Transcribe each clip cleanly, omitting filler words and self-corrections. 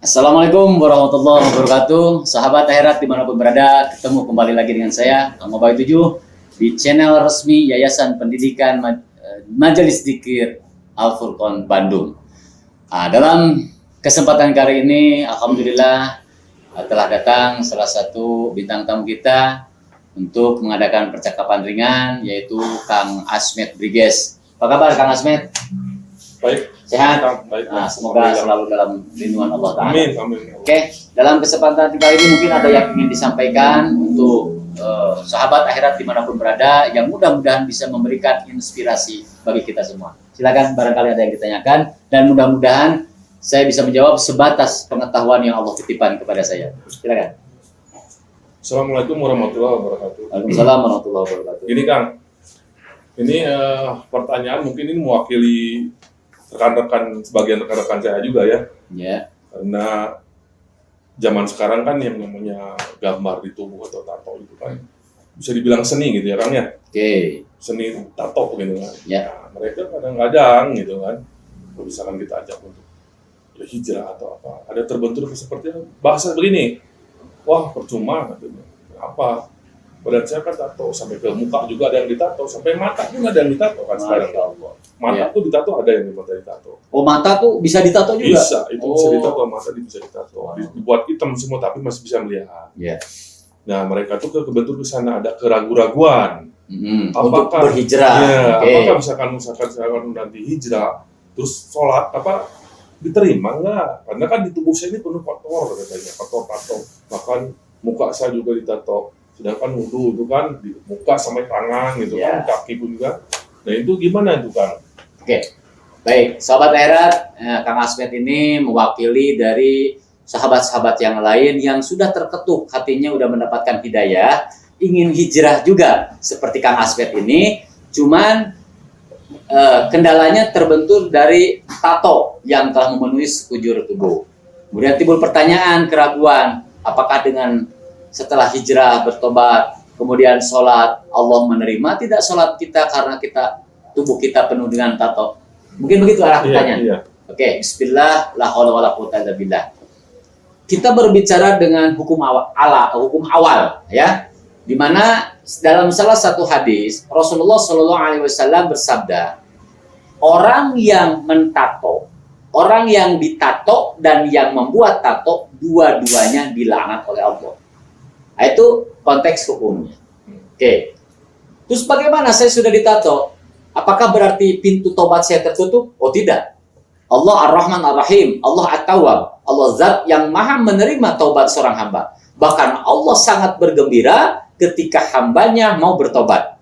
Assalamualaikum warahmatullahi wabarakatuh. Sahabat akhirat dimanapun berada, ketemu kembali lagi dengan saya, Kang Mobai 7 di channel resmi Yayasan Pendidikan Majelis Dzikir Al-Furqon Bandung. Dalam kesempatan kali ini, Alhamdulillah telah datang salah satu bintang tamu kita untuk mengadakan percakapan ringan, yaitu Kang Asmet Briges. Apa kabar Kang Asmet? Baik, sehat. baik. Semoga selalu dalam lindungan Allah Ta'ala. Amin, amin. Oke, dalam kesempatan kali ini mungkin ada yang ingin disampaikan untuk sahabat akhirat dimanapun berada, yang mudah-mudahan bisa memberikan inspirasi bagi kita semua. Silakan, barangkali ada yang ditanyakan, dan mudah-mudahan saya bisa menjawab sebatas pengetahuan yang Allah titipkan kepada saya. Silakan. Assalamualaikum warahmatullahi wabarakatuh. Waalaikumsalam warahmatullahi wabarakatuh. Gini Kang, ini pertanyaan mungkin ini mewakili sebagian rekan-rekan saya juga ya. Ya. Karena zaman sekarang kan yang namanya gambar di tubuh atau tato itu kan bisa dibilang seni gitu ya Kang ya. Oke. Seni tato gitu kan. Ya. Nah, mereka kadang-kadang gitu kan, kalau misalkan kita ajak untuk ya hijrah atau apa, ada terbentur seperti bahasa begini, wah percuma katanya. Kenapa? Badan saya kan tato, sampai ke muka juga ada yang ditato, sampai mata pun ada yang ditato kan sekarang. Mata tuh ditato, ada yang ditato. Oh, mata tuh bisa ditato juga? Bisa, itu bisa ditato, mata bisa ditato. Dibuat hitam semua tapi masih bisa melihat. Ya. Nah, mereka tuh kebetul di sana ada keraguan-raguan. Untuk berhijrah. Ya, apakah misalkan saya nanti hijrah, terus sholat diterima nggak? Karena kan di tubuh saya ini penuh kotor katanya, kotor, bahkan muka saya juga ditato. Sedangkan wudhu itu kan di muka sampai tangan gitu kan, kaki pun juga. Nah itu gimana itu Kang? Oke, baik. Sahabat akhirat, Kang Asmet ini mewakili dari sahabat-sahabat yang lain yang sudah terketuk hatinya, udah mendapatkan hidayah, ingin hijrah juga seperti Kang Asmet ini. Cuman kendalanya terbentur dari tato yang telah memenuhi sekujur tubuh. Kemudian timbul pertanyaan, keraguan, apakah dengan setelah hijrah, bertobat, kemudian sholat, Allah menerima tidak sholat kita karena tubuh kita penuh dengan tato? Mungkin begitu arah pertanyaan. Iya. Oke, bismillah, la haula wala quwwata illa billah. Kita berbicara dengan hukum awal, ya. Di mana dalam salah satu hadis Rasulullah Shallallahu Alaihi Wasallam bersabda, orang yang mentato, orang yang ditato dan yang membuat tato, dua-duanya dilaknat oleh Allah. Itu konteks hukumnya. Oke. Terus bagaimana saya sudah ditato? Apakah berarti pintu tobat saya tertutup? Oh tidak. Allah Ar-Rahman Ar-Rahim, Allah At-Tawwab, Allah Zat yang maha menerima taubat seorang hamba. Bahkan Allah sangat bergembira ketika hambanya mau bertobat.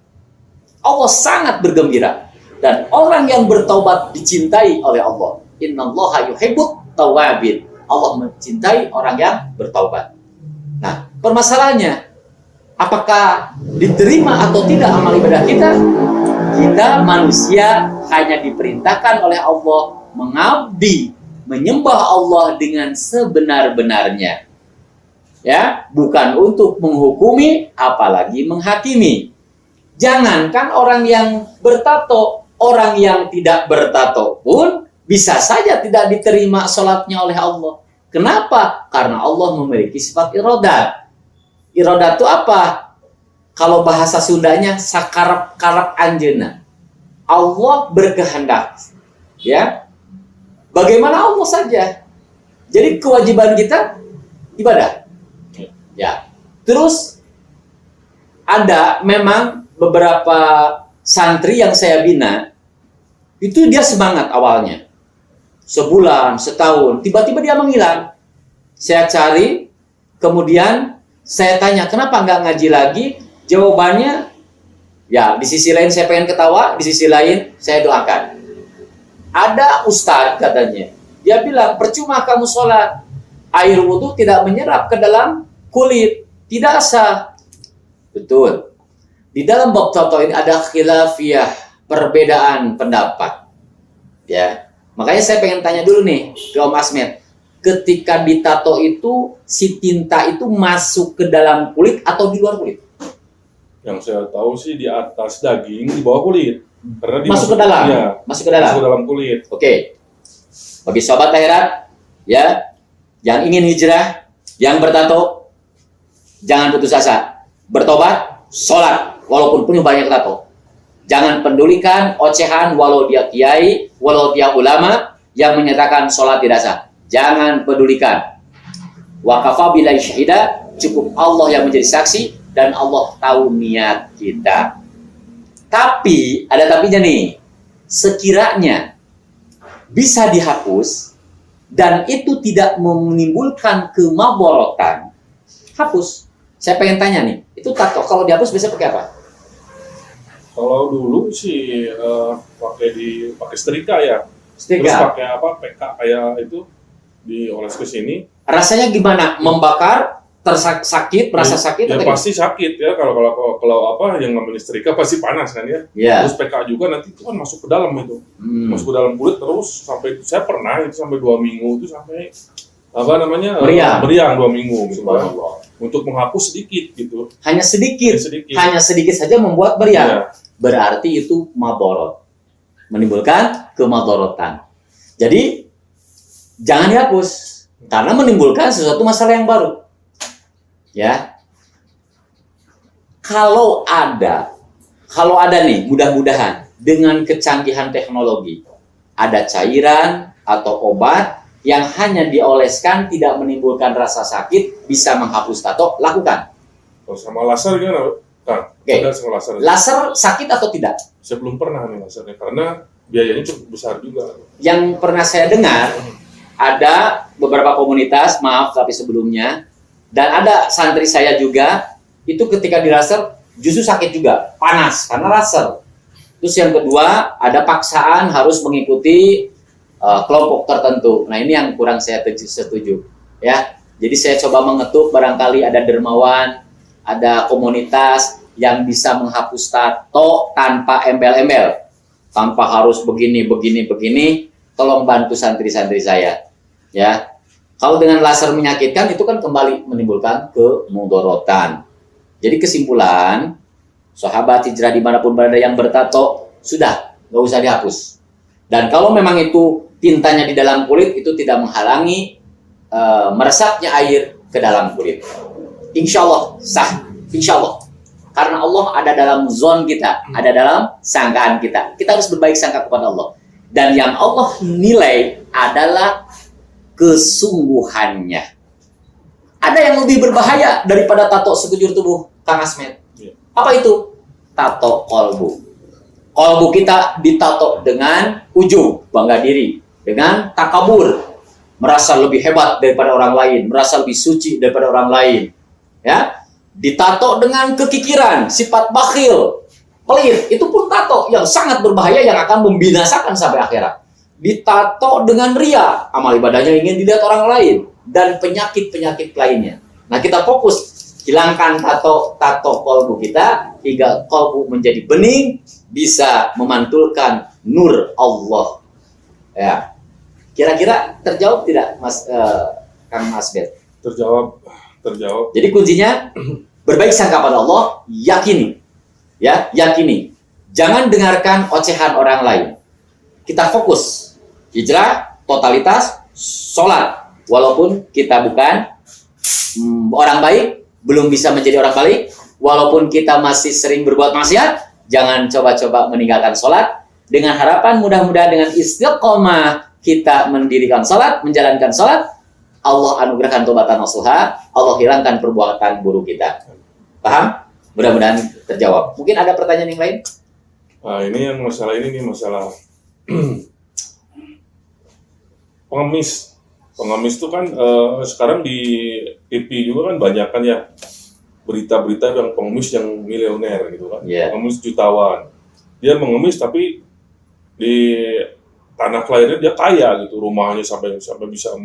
Allah sangat bergembira. Dan orang yang bertobat dicintai oleh Allah. Innallaha yuhibbut tawwabin. Allah mencintai orang yang bertobat. Nah, permasalahannya, apakah diterima atau tidak amal ibadah kita? Kita manusia hanya diperintahkan oleh Allah mengabdi, menyembah Allah dengan sebenar-benarnya. Ya, bukan untuk menghukumi, apalagi menghakimi. Jangankan orang yang bertato, orang yang tidak bertato pun bisa saja tidak diterima sholatnya oleh Allah. Kenapa? Karena Allah memiliki sifat irodat. Irodat itu apa? Kalau bahasa Sundanya sakarep-karep anjeuna. Allah berkehendak. Ya. Bagaimana Allah saja. Jadi kewajiban kita ibadah. Ya. Terus ada memang beberapa santri yang saya bina, itu dia semangat awalnya. Sebulan, setahun, tiba-tiba dia menghilang. Saya cari, kemudian saya tanya, kenapa nggak ngaji lagi? Jawabannya, ya di sisi lain saya pengen ketawa, di sisi lain saya doakan. Ada ustadz katanya, dia bilang, percuma kamu sholat, air wudhu tidak menyerap ke dalam kulit, tidak sah. Betul. Di dalam bab tato ini ada khilafiyah, perbedaan pendapat. Ya. Makanya saya pengen tanya dulu nih ke Om Asmet. Ketika ditato itu, si tinta itu masuk ke dalam kulit atau di luar kulit? Yang saya tahu sih di atas daging, di bawah kulit. Karena masuk ke dalam? Ya, masuk ke dalam? Masuk ke dalam kulit. Oke. Bagi sahabat akhirat, ya, yang ingin hijrah, yang bertato, jangan putus asa. Bertobat, sholat, walaupun punya banyak tato. Jangan pedulikan ocehan walau dia kiai, walau dia ulama yang menyatakan sholat tidak sah. Jangan pedulikan. Wa kafa billahi syahida, cukup Allah yang menjadi saksi dan Allah tahu niat kita. Tapi, ada tapinya nih. Sekiranya bisa dihapus dan itu tidak menimbulkan kemaborotan, hapus. Saya pengen tanya nih, itu tato kalau dihapus biasanya pakai apa? Kalau dulu sih pakai setrika ya. Terus Setrika. pakai apa? PK kayak itu dioles ke sini. Rasanya gimana? Membakar, sakit, merasa sakit Ya atau pasti sakit ya kalau apa yang namanya setrika pasti panas kan ya. Ya. Terus PK juga nanti itu kan masuk ke dalam itu. Masuk ke dalam kulit terus sampai saya pernah itu sampai 2 minggu itu sampai apa namanya? Meriang 2 minggu gitu kan. Untuk menghapus sedikit gitu. Hanya sedikit. Sedikit. Hanya sedikit saja membuat meriang. Iya. Berarti itu maborot. Menimbulkan kemadorotan. Jadi jangan dihapus karena menimbulkan sesuatu masalah yang baru. Ya. Kalau ada nih, mudah-mudahan dengan kecanggihan teknologi, ada cairan atau obat yang hanya dioleskan tidak menimbulkan rasa sakit, bisa menghapus tato, lakukan. Kalau sama laser gimana, Kang? Oke. Ada sama laser. Laser sakit atau tidak? Saya belum pernah nih lasernya karena biayanya cukup besar juga. Yang pernah saya dengar, ada beberapa komunitas, maaf tapi sebelumnya, dan ada santri saya juga, itu ketika di laser justru sakit juga, panas karena laser. Terus yang kedua, ada paksaan harus mengikuti kelompok tertentu. Nah ini yang kurang saya setuju. Ya, jadi saya coba mengetuk, barangkali ada dermawan, ada komunitas yang bisa menghapus tato tanpa embel-embel, tanpa harus begini. Tolong bantu santri-santri saya. Ya, kalau dengan laser menyakitkan itu kan kembali menimbulkan kemudorotan. Jadi kesimpulan, sahabat hijrah dimanapun berada yang bertato, sudah, nggak usah dihapus. Dan kalau memang itu tintanya di dalam kulit, itu tidak menghalangi meresapnya air ke dalam kulit. Insya Allah sah, insya Allah. Karena Allah ada dalam zon kita, ada dalam sangkaan kita. Kita harus berbaik sangka kepada Allah. Dan yang Allah nilai adalah kesungguhannya. Ada yang lebih berbahaya daripada tato sekujur tubuh, Kang Asmed. Apa itu? Tato kolbu. Kolbu kita ditato dengan ujub, bangga diri, dengan takabur, merasa lebih hebat daripada orang lain, merasa lebih suci daripada orang lain. Ya, ditato dengan kekikiran, sifat bakhil, pelit, itu pun tato yang sangat berbahaya yang akan membinasakan sampai akhirat. Ditato dengan ria, amal ibadahnya ingin dilihat orang lain, dan penyakit-penyakit lainnya. Nah, kita fokus hilangkan tato kolbu kita hingga kolbu menjadi bening, bisa memantulkan nur Allah. Ya, kira-kira terjawab tidak, Mas Kang Asbed? Terjawab. Jadi kuncinya berbaik sangka pada Allah, yakini. Ya, yakini. Jangan dengarkan ocehan orang lain. Kita fokus hijrah, totalitas, sholat. Walaupun kita bukan orang baik, belum bisa menjadi orang baik, walaupun kita masih sering berbuat maksiat, jangan coba-coba meninggalkan sholat. Dengan harapan mudah-mudahan dengan istiqomah kita mendirikan sholat, menjalankan sholat, Allah anugerahkan taubatan nasuha, Allah hilangkan perbuatan buruk kita. Paham? Mudah-mudahan terjawab. Mungkin ada pertanyaan yang lain? Nah, ini yang masalah ini nih masalah pengemis. Pengemis itu kan sekarang di TV juga kan banyak kan ya berita-berita yang pengemis yang miliuner gitu kan. Yeah. Pengemis jutawan. Dia mengemis tapi di tanah kelahirannya dia kaya gitu, rumahnya sampai bisa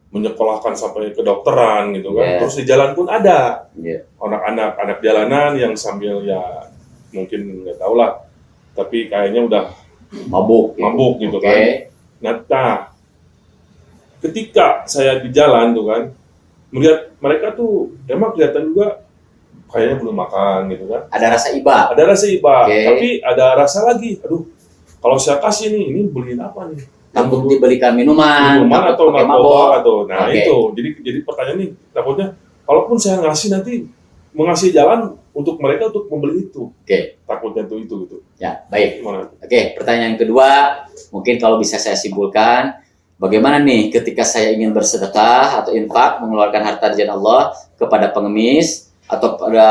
menyekolahkan sampai kedokteran gitu kan. Yeah. Terus di jalan pun ada anak-anak jalanan yang sambil ya mungkin nggak tahu lah, tapi kayaknya udah mabuk gitu kan. Nah, ketika saya di jalan tuh kan, melihat mereka tuh emang kelihatan juga kayaknya belum makan gitu kan. Ada rasa iba. Ada rasa iba, tapi ada rasa lagi. Aduh, kalau saya kasih nih, ini beliin apa nih? takut dibelikan minuman atau pakai narkoba atau Oke. itu. Jadi pertanyaan nih takutnya kalaupun saya ngasih nanti mengasih jalan untuk mereka untuk membeli itu. Oke. Takutnya itu gitu. Ya, baik. Gimana? Oke, pertanyaan kedua, mungkin kalau bisa saya simpulkan, bagaimana nih ketika saya ingin bersedekah atau infak, mengeluarkan harta di jalan Allah kepada pengemis atau pada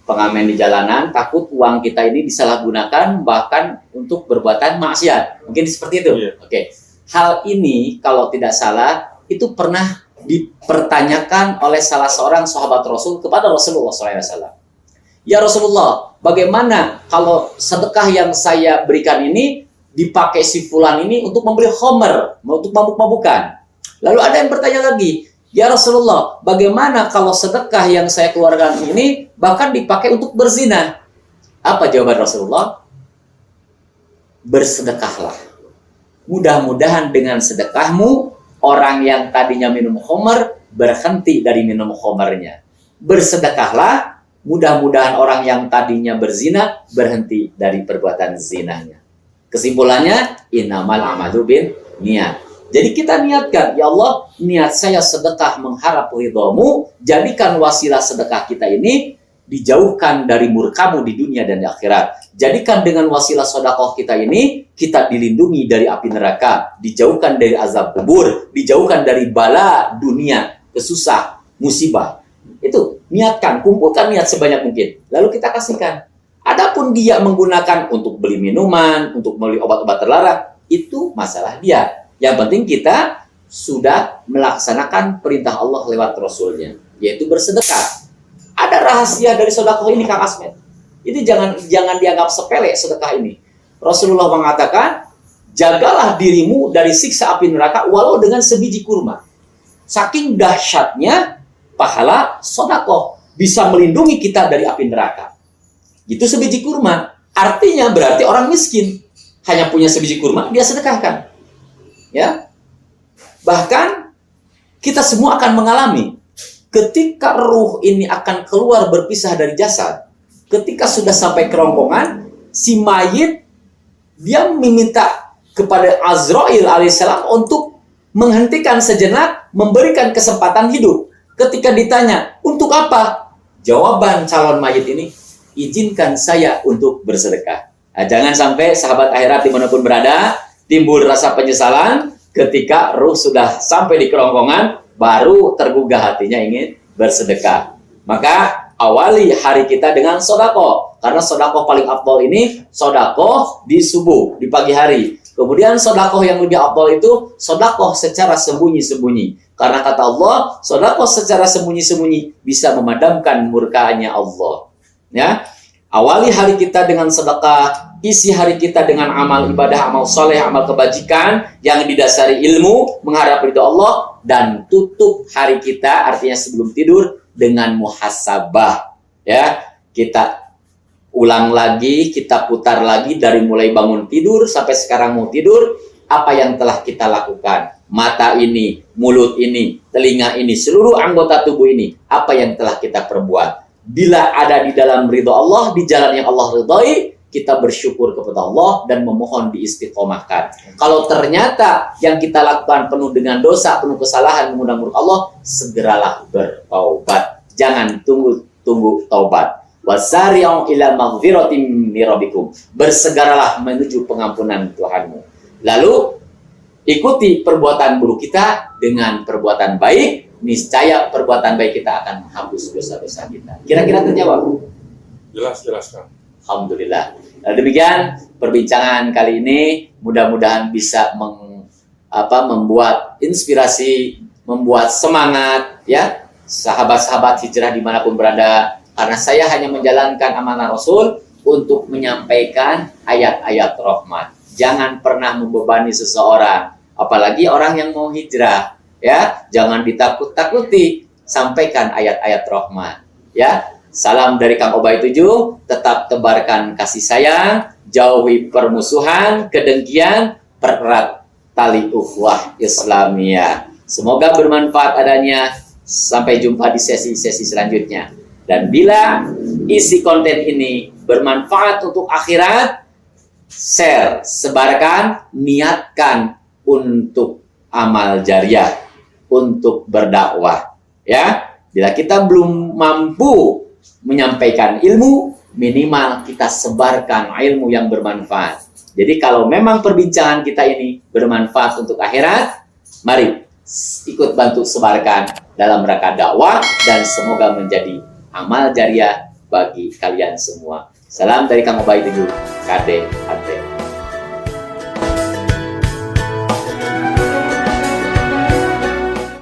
pengamen di jalanan, takut uang kita ini disalahgunakan bahkan untuk perbuatan maksiat. Mungkin seperti itu. Iya. Oke. Hal ini kalau tidak salah itu pernah dipertanyakan oleh salah seorang sahabat Rasul kepada Rasulullah SAW. Ya Rasulullah, bagaimana kalau sedekah yang saya berikan ini dipakai si fulan ini untuk membeli khamr, untuk mabuk-mabukan? Lalu ada yang bertanya lagi, ya Rasulullah, bagaimana kalau sedekah yang saya keluarkan ini bahkan dipakai untuk berzina? Apa jawaban Rasulullah? Bersedekahlah. Mudah-mudahan dengan sedekahmu, orang yang tadinya minum khamr berhenti dari minum khamrnya. Bersedekahlah, mudah-mudahan orang yang tadinya berzina berhenti dari perbuatan zinanya. Kesimpulannya, innamal a'malu bin niat. Jadi kita niatkan, ya Allah, niat saya sedekah mengharap ridhamu, jadikan wasilah sedekah kita ini dijauhkan dari murkamu di dunia dan di akhirat. Jadikan dengan wasilah sedekah kita ini, kita dilindungi dari api neraka, dijauhkan dari azab kubur, dijauhkan dari bala dunia, kesusah, musibah. Itu, niatkan, kumpulkan niat sebanyak mungkin. Lalu kita kasihkan. Adapun dia menggunakan untuk beli minuman, untuk beli obat-obat terlarang, itu masalah dia. Yang penting kita sudah melaksanakan perintah Allah lewat Rasulnya, yaitu bersedekah. Ada rahasia dari sedekah ini, Kang Asmed. Itu jangan dianggap sepele sedekah ini. Rasulullah mengatakan, jagalah dirimu dari siksa api neraka walau dengan sebiji kurma. Saking dahsyatnya pahala sedekah bisa melindungi kita dari api neraka. Itu sebiji kurma. Artinya berarti orang miskin hanya punya sebiji kurma, dia sedekahkan. Ya. Bahkan kita semua akan mengalami ketika ruh ini akan keluar berpisah dari jasad. Ketika sudah sampai kerongkongan, si mayit dia meminta kepada Azrail alaihissalam untuk menghentikan sejenak, memberikan kesempatan hidup. Ketika ditanya, untuk apa? Jawaban calon mayit ini, izinkan saya untuk bersedekah. Nah, jangan sampai sahabat akhirat dimanapun berada, timbul rasa penyesalan ketika ruh sudah sampai di kerongkongan, baru tergugah hatinya ingin bersedekah. Maka awali hari kita dengan sodako. Karena sodako paling afdol ini, sodako di subuh, di pagi hari. Kemudian sodako yang lebih afdol itu, sodako secara sembunyi-sembunyi. Karena kata Allah, sedekah secara sembunyi-sembunyi bisa memadamkan murkanya Allah. Ya, awali hari kita dengan sedekah, isi hari kita dengan amal ibadah, amal soleh, amal kebajikan yang didasari ilmu, mengharap ridho Allah, dan tutup hari kita, artinya sebelum tidur, dengan muhasabah. Ya, kita ulang lagi, kita putar lagi dari mulai bangun tidur sampai sekarang mau tidur, apa yang telah kita lakukan. Mata ini, mulut ini, telinga ini, seluruh anggota tubuh ini, apa yang telah kita perbuat. Bila ada di dalam ridho Allah, di jalan yang Allah ridhoi, kita bersyukur kepada Allah dan memohon diistiqomahkan. Kalau ternyata yang kita lakukan penuh dengan dosa, penuh kesalahan, mengundang murka Allah, segeralah bertaubat. Jangan tunggu taubat. Wasari'u ila maghfiratin min rabbikum. Bersegeralah menuju pengampunan Tuhanmu. Lalu ikuti perbuatan buruk kita dengan perbuatan baik, niscaya perbuatan baik kita akan menghapus dosa-dosa kita. Kira-kira terjawab? Jelas Kang. Alhamdulillah. Nah, demikian perbincangan kali ini, mudah-mudahan bisa membuat inspirasi, membuat semangat ya sahabat-sahabat hijrah dimanapun berada. Karena saya hanya menjalankan amanah Rasul untuk menyampaikan ayat-ayat rahmat. Jangan pernah membebani seseorang, apalagi orang yang mau hijrah, ya. Jangan ditakut-takuti, sampaikan ayat-ayat rahmat, ya. Salam dari Kang Obay 7, tetap tebarkan kasih sayang, jauhi permusuhan, kedengkian, pererat tali ukhuwah Islamiyah. Semoga bermanfaat adanya. Sampai jumpa di sesi-sesi selanjutnya. Dan bila isi konten ini bermanfaat untuk akhirat, share, sebarkan, niatkan untuk amal jariah, untuk berdakwah. Ya, bila kita belum mampu menyampaikan ilmu, minimal kita sebarkan ilmu yang bermanfaat. Jadi kalau memang perbincangan kita ini bermanfaat untuk akhirat, mari ikut bantu sebarkan dalam rangka dakwah dan semoga menjadi amal jariah bagi kalian semua. Salam dari Kang Ubaidillah, KD